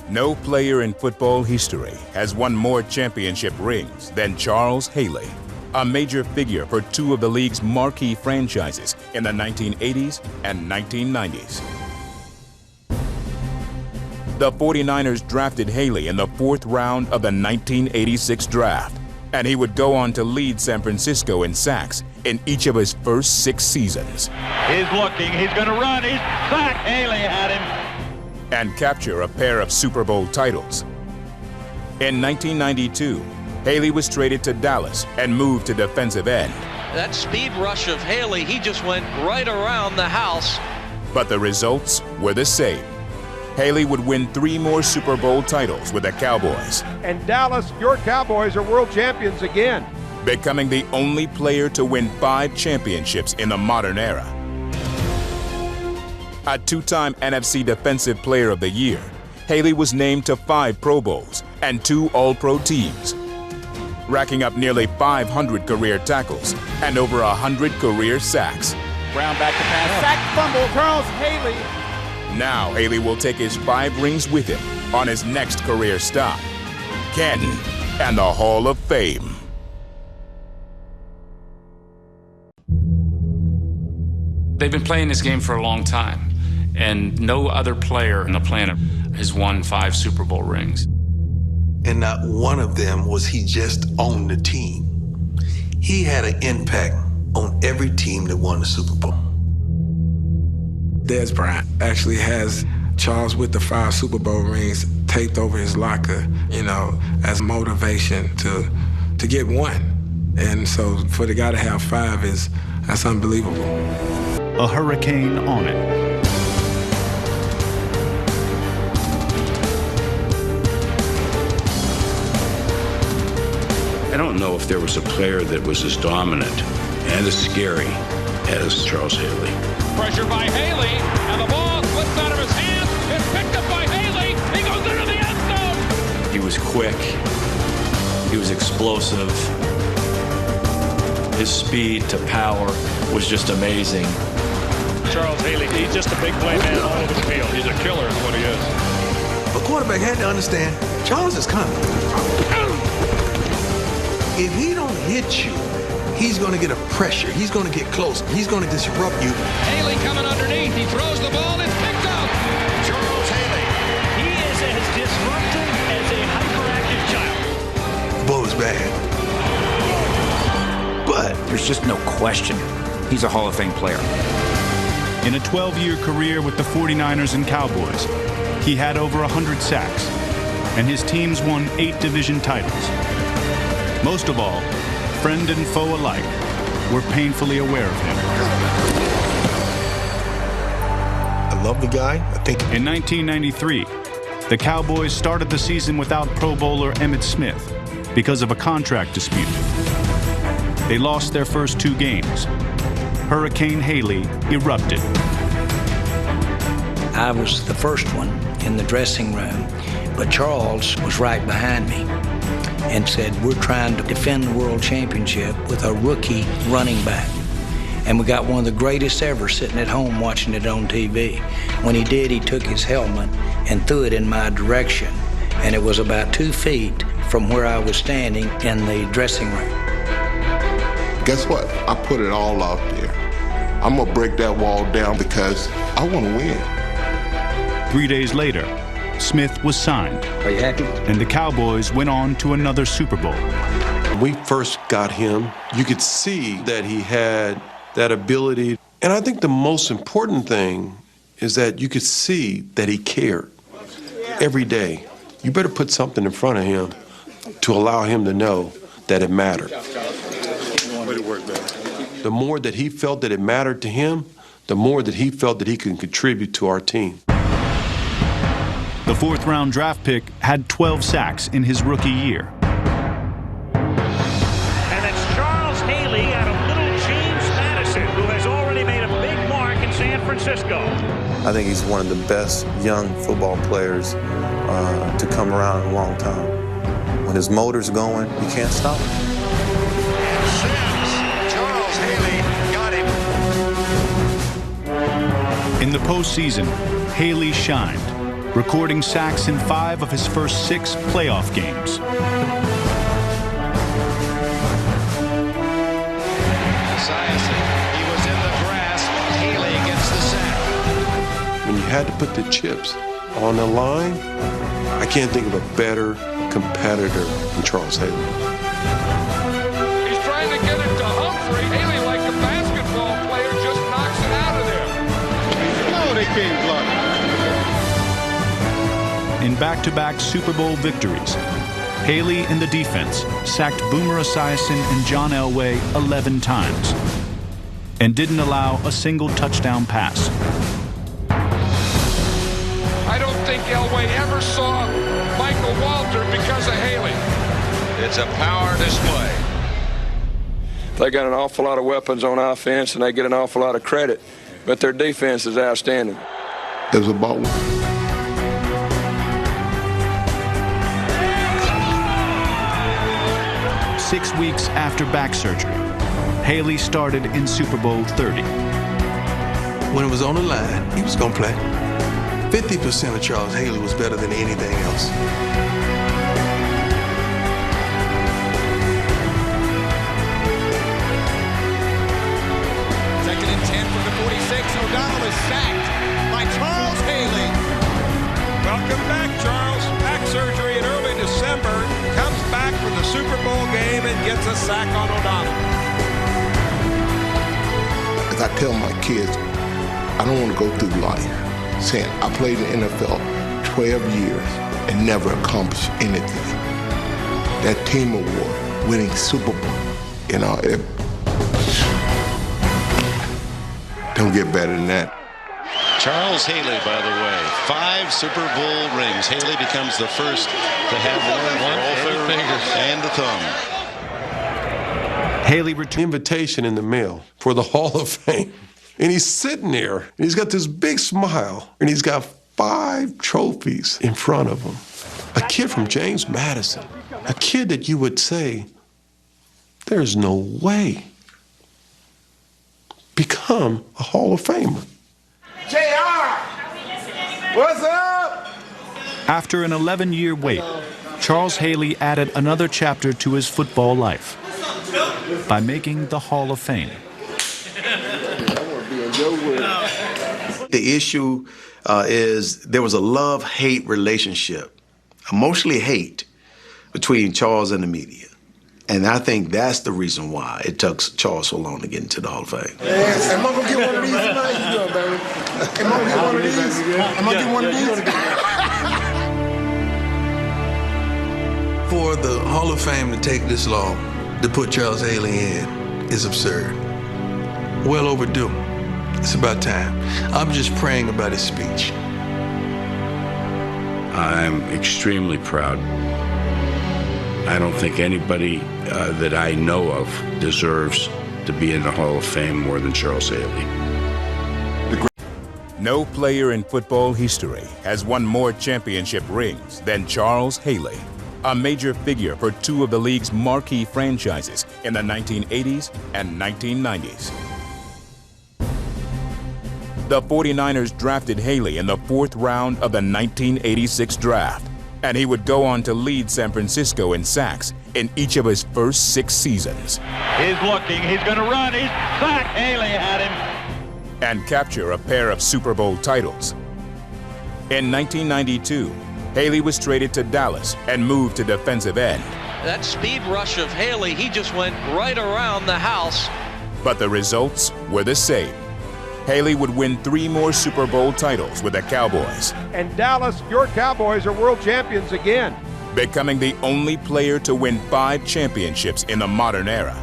No player in football history has won more championship rings than Charles Haley, a major figure for two of the league's marquee franchises in the 1980s and 1990s. The 49ers drafted Haley in the 4th round of the 1986 draft, and he would go on to lead San Francisco in sacks in each of his first 6 seasons. He's looking, he's going to run, he's sacked. Haley had him. And capture a pair of Super Bowl titles. In 1992, Haley was traded to Dallas and moved to defensive end. That speed rush of Haley, he just went right around the house. But the results were the same. Haley would win 3 more Super Bowl titles with the Cowboys. And Dallas, your Cowboys are world champions again. Becoming the only player to win 5 championships in the modern era. A 2-time NFC Defensive Player of the Year, Haley was named to 5 Pro Bowls and 2 All-Pro teams, racking up nearly 500 career tackles and over 100 career sacks. Brown back to pass, sack, fumble, Charles Haley. Now Haley will take his 5 rings with him on his next career stop, Canton and the Hall of Fame. They've been playing this game for a long time, and no other player on the planet has won 5 Super Bowl rings. And not one of them was he just on the team. He had an impact on every team that won the Super Bowl. Dez Bryant actually has Charles with the 5 Super Bowl rings taped over his locker, as motivation to get one. And so for the guy to have 5 that's unbelievable. A hurricane on it. I don't know if there was a player that was as dominant and as scary as Charles Haley. Pressure by Haley, and the ball slips out of his hands. It's picked up by Haley. He goes into the end zone. He was quick. He was explosive. His speed to power was just amazing. Charles Haley, he's just a big play man all over the field. He's a killer is what he is. A quarterback had to understand, Charles is coming. If he don't hit you, he's going to get a pressure. He's going to get close. He's going to disrupt you. Haley coming underneath. He throws the ball. It's picked up. Charles Haley. He is as disruptive as a hyperactive child. The ball is bad. But there's just no question. He's a Hall of Fame player. In a 12-year career with the 49ers and Cowboys, he had over 100 sacks, and his teams won 8 division titles. Most of all, friend and foe alike were painfully aware of him. I love the guy. In 1993, the Cowboys started the season without Pro Bowler Emmitt Smith because of a contract dispute. They lost their first 2 games. Hurricane Haley erupted. I was the first one in the dressing room, but Charles was right behind me and said, we're trying to defend the world championship with a rookie running back. And we got one of the greatest ever sitting at home watching it on TV. When he did, he took his helmet and threw it in my direction. And it was about 2 feet from where I was standing in the dressing room. Guess what? I put it all out there. I'm gonna break that wall down because I want to win. 3 days later, Smith was signed. Are you happy? And the Cowboys went on to another Super Bowl. When we first got him, you could see that he had that ability. And I think the most important thing is that you could see that he cared every day. You better put something in front of him to allow him to know that it mattered. The more that he felt that it mattered to him, the more that he felt that he could contribute to our team. The 4th-round draft pick had 12 sacks in his rookie year. And it's Charles Haley out of little James Madison, who has already made a big mark in San Francisco. I think he's one of the best young football players to come around in a long time. When his motor's going, you can't stop him. And Sims, Charles Haley got him. In the postseason, Haley shined. recording sacks in 5 of his first 6 playoff games. Esiason, he was in the grasp. Haley gets the sack. When you had to put the chips on the line, I can't think of a better competitor than Charles Haley. He's trying to get it to Humphrey. Haley, like a basketball player, just knocks it out of there. No, they can't block. In back-to-back Super Bowl victories, Haley in the defense sacked Boomer Esiason and John Elway 11 times and didn't allow a single touchdown pass. I don't think Elway ever saw Michael Walter because of Haley. It's a power display. They got an awful lot of weapons on offense, and they get an awful lot of credit, but their defense is outstanding. It was about 6 weeks after back surgery, Haley started in Super Bowl 30. When it was on the line, he was going to play. 50% of Charles Haley was better than anything else. Second and 10 from the 46. O'Donnell is sacked by Charles Haley. Welcome back, Charles. Back surgery in early December. Comes back for the Super Bowl game and gets a sack on O'Donnell. as I tell my kids, I don't want to go through life saying I played in the NFL 12 years and never accomplished anything. That team award, winning Super Bowl, it don't get better than that. Charles Haley, by the way, 5 Super Bowl rings. Haley becomes the first to have one all fingers and the thumb. Haley returned an invitation in the mail for the Hall of Fame. And he's sitting there, and he's got this big smile, and he's got 5 trophies in front of him. A kid from James Madison, a kid that you would say, there's no way, become a Hall of Famer. JR! What's up? After an 11-year wait, Charles Haley added another chapter to his football life by making the Hall of Fame. The issue is there was a love-hate relationship, mostly hate, between Charles and the media. And I think that's the reason why it took Charles so long to get into the Hall of Fame. Yes. Am I going to get one of these tonight? You doing, baby? Am I going to get one of these? Am I going to get one of these? For the Hall of Fame to take this long to put Charles Haley in is absurd. Well overdue. It's about time. I'm just praying about his speech. I'm extremely proud. I don't think anybody that I know of deserves to be in the Hall of Fame more than Charles Haley. No player in football history has won more championship rings than Charles Haley, a major figure for 2 of the league's marquee franchises in the 1980s and 1990s. The 49ers drafted Haley in the 4th round of the 1986 draft, and he would go on to lead San Francisco in sacks in each of his first 6 seasons. He's looking, he's going to run, he's sacked. Haley had him. And capture a pair of Super Bowl titles. In 1992, Haley was traded to Dallas and moved to defensive end. That speed rush of Haley, he just went right around the house. But the results were the same. Haley would win 3 more Super Bowl titles with the Cowboys. And Dallas, your Cowboys are world champions again. Becoming the only player to win 5 championships in the modern era.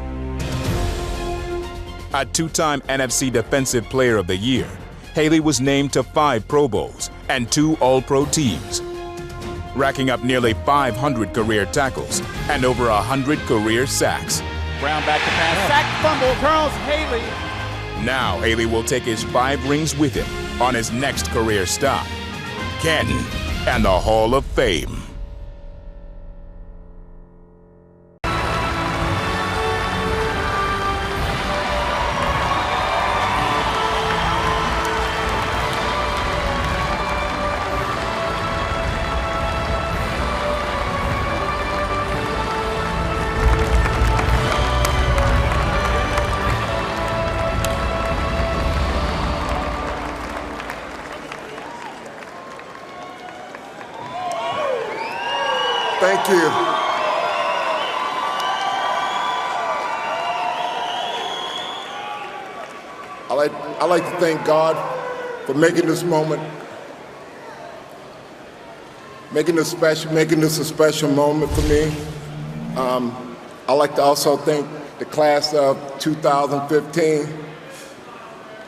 A 2-time NFC Defensive Player of the Year, Haley was named to 5 Pro Bowls and 2 All-Pro teams, racking up nearly 500 career tackles and over 100 career sacks. Brown back to pass. Sack, fumble, Charles Haley. Now Haley will take his 5 rings with him on his next career stop, Canton and the Hall of Fame. Thank you. I like to thank God for making this moment, making this a special moment for me. I like to also thank the class of 2015.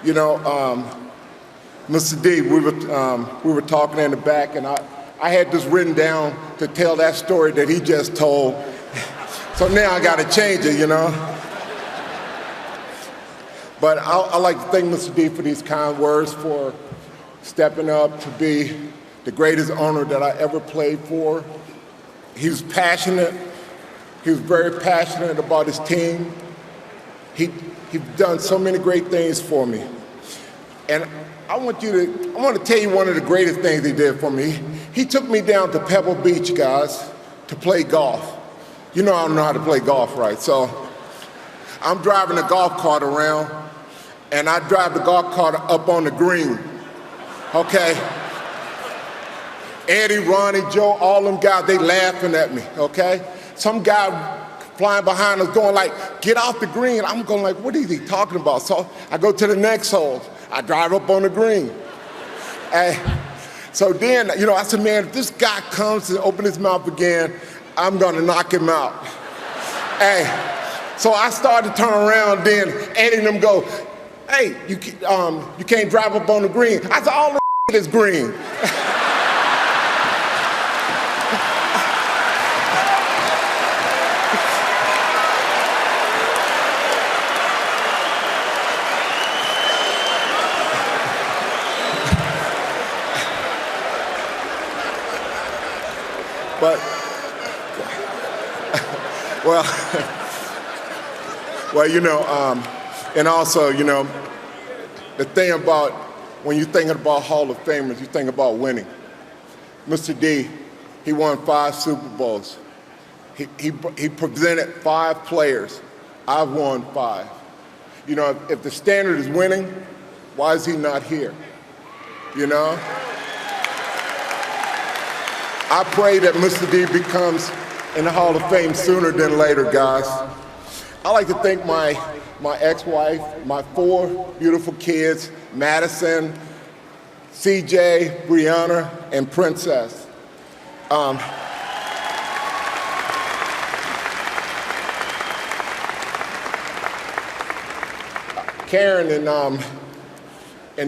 You know, Mr. D, we were talking in the back, and I had this written down to tell that story that he just told. So now I got to change it, you know. But I like to thank Mr. D for these kind words, for stepping up to be the greatest owner that I ever played for. He was passionate. He was very passionate about his team. He's done so many great things for me. And I want to tell you one of the greatest things he did for me. He took me down to Pebble Beach, guys, to play golf. You know I don't know how to play golf, right? So I'm driving a golf cart around, and I drive the golf cart up on the green, okay? Eddie, Ronnie, Joe, all them guys, they laughing at me, okay? Some guy flying behind us going like, get off the green. I'm going like, what is he talking about? So I go to the next hole. I drive up on the green. So then, you know, I said, man, if this guy comes and opens his mouth again, I'm gonna knock him out. So I started to turn around then, Eddie and them go, hey, you can't drive up on the green. I said, all the is green. But, well, you know, and also, you know, the thing about when you're thinking about Hall of Famers, you think about winning. Mr. D, he won 5 Super Bowls. He presented 5 players. I've won 5. You know, if the standard is winning, why is he not here? You know? I pray that Mr. D becomes in the Hall of Fame sooner than later, guys. I like to thank my ex-wife, my 4 beautiful kids, Madison, CJ, Brianna, and Princess. Karen, in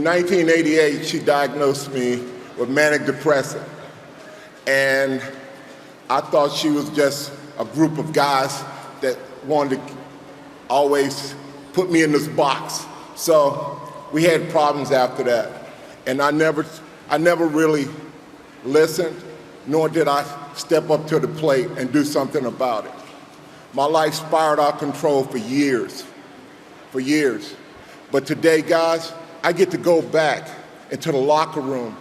1988, she diagnosed me with manic depressive. And I thought she was just a group of guys that wanted to always put me in this box. So we had problems after that. And I never really listened, nor did I step up to the plate and do something about it. My life spiraled out of control for years. But today, guys, I get to go back into the locker room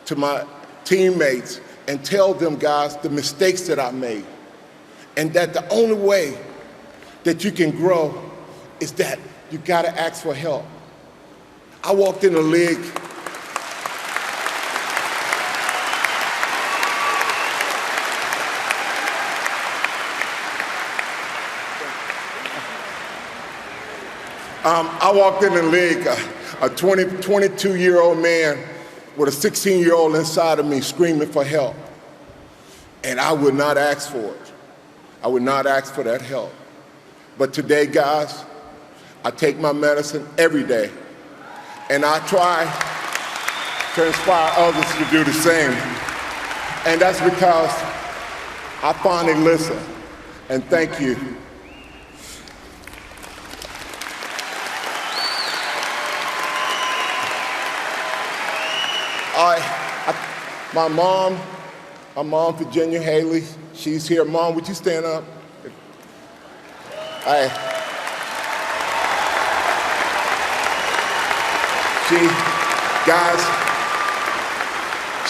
to my teammates and tell them, guys, the mistakes that I made. And that the only way that you can grow is that you gotta ask for help. I walked in the league. I walked in the league, a 22-year-old man with a 16-year-old inside of me screaming for help. And I would not ask for it. I would not ask for that help. But today, guys, I take my medicine every day. And I try to inspire others to do the same. And that's because I finally listen. And thank you. My mom, Virginia Haley, she's here. Mom, would you stand up? Guys,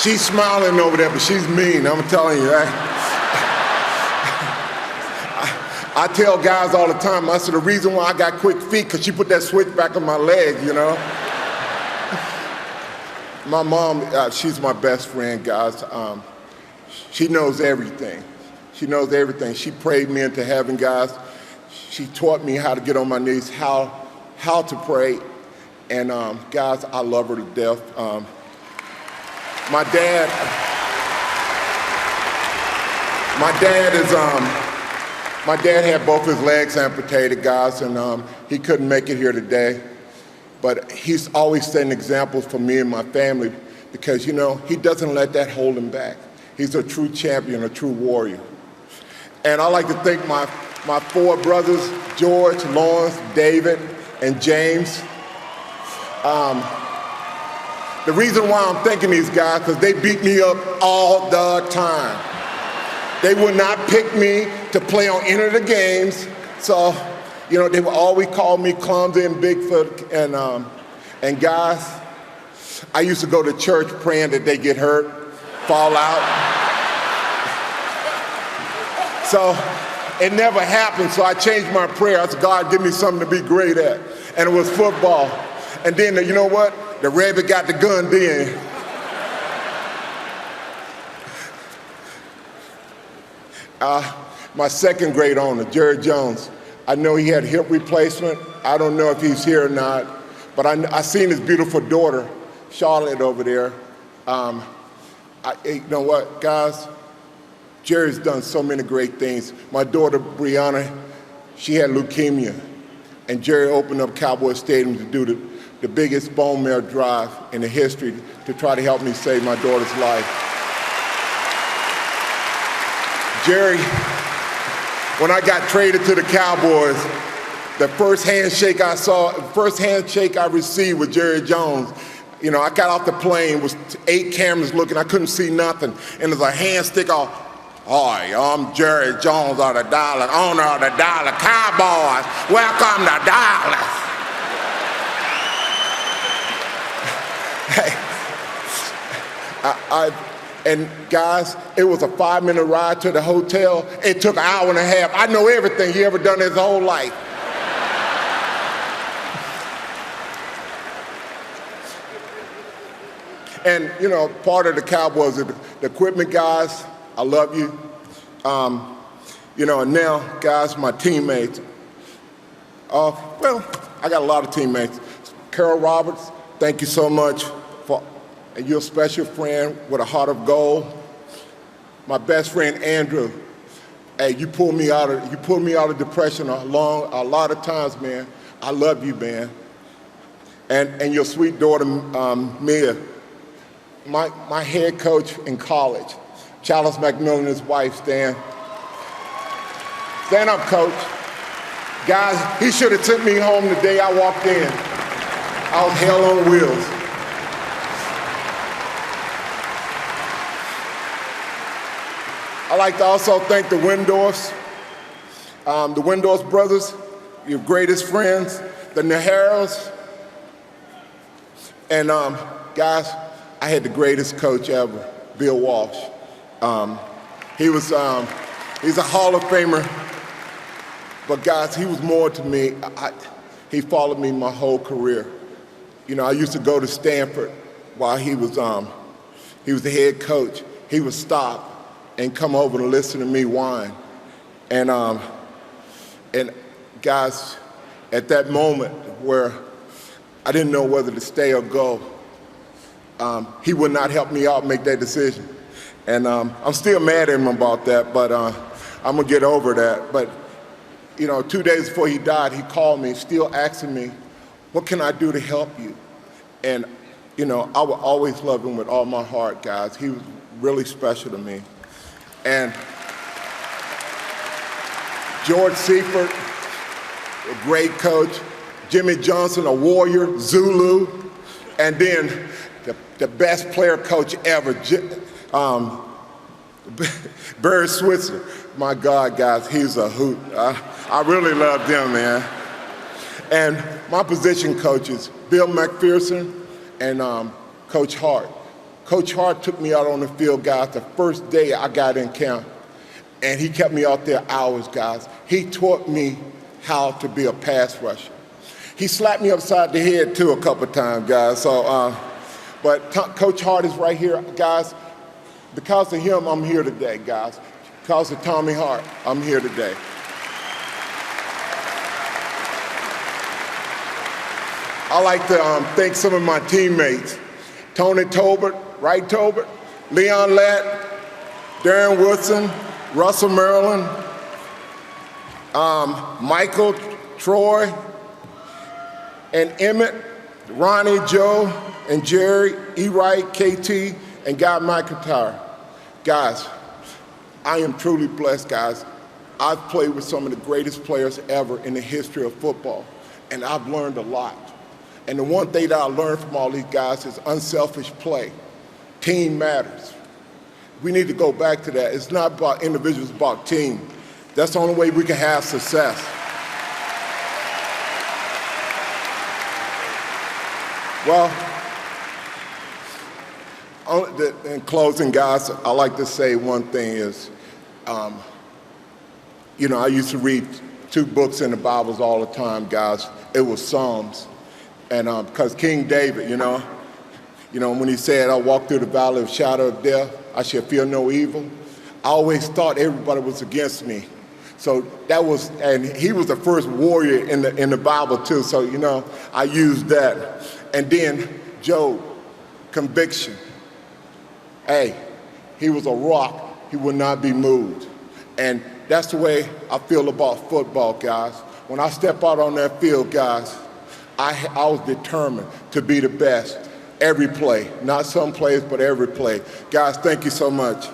she's smiling over there, but she's mean, I'm telling you. I tell guys all the time, I said, the reason why I got quick feet, because she put that switch back on my leg, you know? My mom, she's my best friend, guys. She knows everything. She knows everything. She prayed me into heaven, guys. She taught me how to get on my knees, how to pray. And guys, I love her to death. My dad had both his legs amputated, guys, and he couldn't make it here today. But he's always setting examples for me and my family because, you know, he doesn't let that hold him back. He's a true champion, a true warrior. And I like to thank my four brothers, George, Lawrence, David, and James. The reason why I'm thanking these guys, because they beat me up all the time. They would not pick me to play on any of the games. So, you know, they would always call me clumsy and Bigfoot. And guys, I used to go to church praying that they get hurt, fall out. So it never happened, so I changed my prayer. I said, God, give me something to be great at. And it was football. And then, you know what? The rabbit got the gun then. My second great owner, Jerry Jones, I know he had hip replacement. I don't know if he's here or not, but I seen his beautiful daughter, Charlotte, over there. You know what, guys? Jerry's done so many great things. My daughter, Brianna, she had leukemia, and Jerry opened up Cowboy Stadium to do the biggest bone marrow drive in the history to try to help me save my daughter's life. Jerry, when I got traded to the Cowboys, the first handshake I received with Jerry Jones, you know, I got off the plane, was 8 cameras looking, I couldn't see nothing, and there's a hand stick off. Hi, I'm Jerry Jones of the Dallas, owner of the Dallas Cowboys. Welcome to Dallas. And guys, it was a 5-minute ride to the hotel. It took an hour and a half. I know everything he ever done his whole life. And, you know, part of the Cowboys, the equipment guys, I love you. You know, and now, guys, my teammates. Well, I got a lot of teammates. Carol Roberts, thank you so much. And you're a special friend with a heart of gold. My best friend Andrew, hey, you pulled me out of depression a lot of times, man. I love you, man. And your sweet daughter Mia, my head coach in college, Chalice McMillan, his wife, Stan. Stand up, coach. Guys, he should have took me home the day I walked in. I was hell on wheels. I'd like to also thank the Windorfs, brothers, your greatest friends, the Naharos. And guys, I had the greatest coach ever, Bill Walsh. He's a Hall of Famer, but guys, he was more to me. He followed me my whole career. You know, I used to go to Stanford while he was the head coach. He would stop and come over and listen to me whine. And guys, at that moment where I didn't know whether to stay or go, he would not help me out make that decision. And I'm still mad at him about that, but I'm gonna get over that. But, you know, 2 days before he died, he called me, still asking me, what can I do to help you? And, you know, I will always love him with all my heart, guys. He was really special to me. And George Seifert, a great coach. Jimmy Johnson, a warrior, Zulu. And then the best player coach ever, Barry Switzer. My God, guys, he's a hoot. I really loved him, man. And my position coaches, Bill McPherson and Coach Hart. Coach Hart took me out on the field, guys, the first day I got in camp. And he kept me out there hours, guys. He taught me how to be a pass rusher. He slapped me upside the head, too, a couple times, guys. So, but Coach Hart is right here, guys. Because of him, I'm here today, guys. Because of Tommy Hart, I'm here today. I like to thank some of my teammates. Tony Tolbert, Wright Tolbert, Leon Lett, Darren Woodson, Russell Maryland, Michael Troy, and Emmett, Ronnie, Joe, and Jerry, E. Wright, KT, and Guy McIntyre. Guys, I am truly blessed, guys. I've played with some of the greatest players ever in the history of football, and I've learned a lot. And the one thing that I learned from all these guys is unselfish play. Team matters. We need to go back to that. It's not about individuals, it's about team. That's the only way we can have success. Well, in closing, guys, I like to say one thing is, you know, I used to read 2 books in the Bibles all the time, guys. It was Psalms. And because King David, you know, when he said, I walk through the valley of shadow of death, I shall fear no evil. I always thought everybody was against me. So that was, and he was the first warrior in the Bible too. So, you know, I used that. And then Job, conviction. Hey, he was a rock. He would not be moved. And that's the way I feel about football, guys. When I step out on that field, guys, I was determined to be the best every play. Not some plays, but every play. Guys, thank you so much.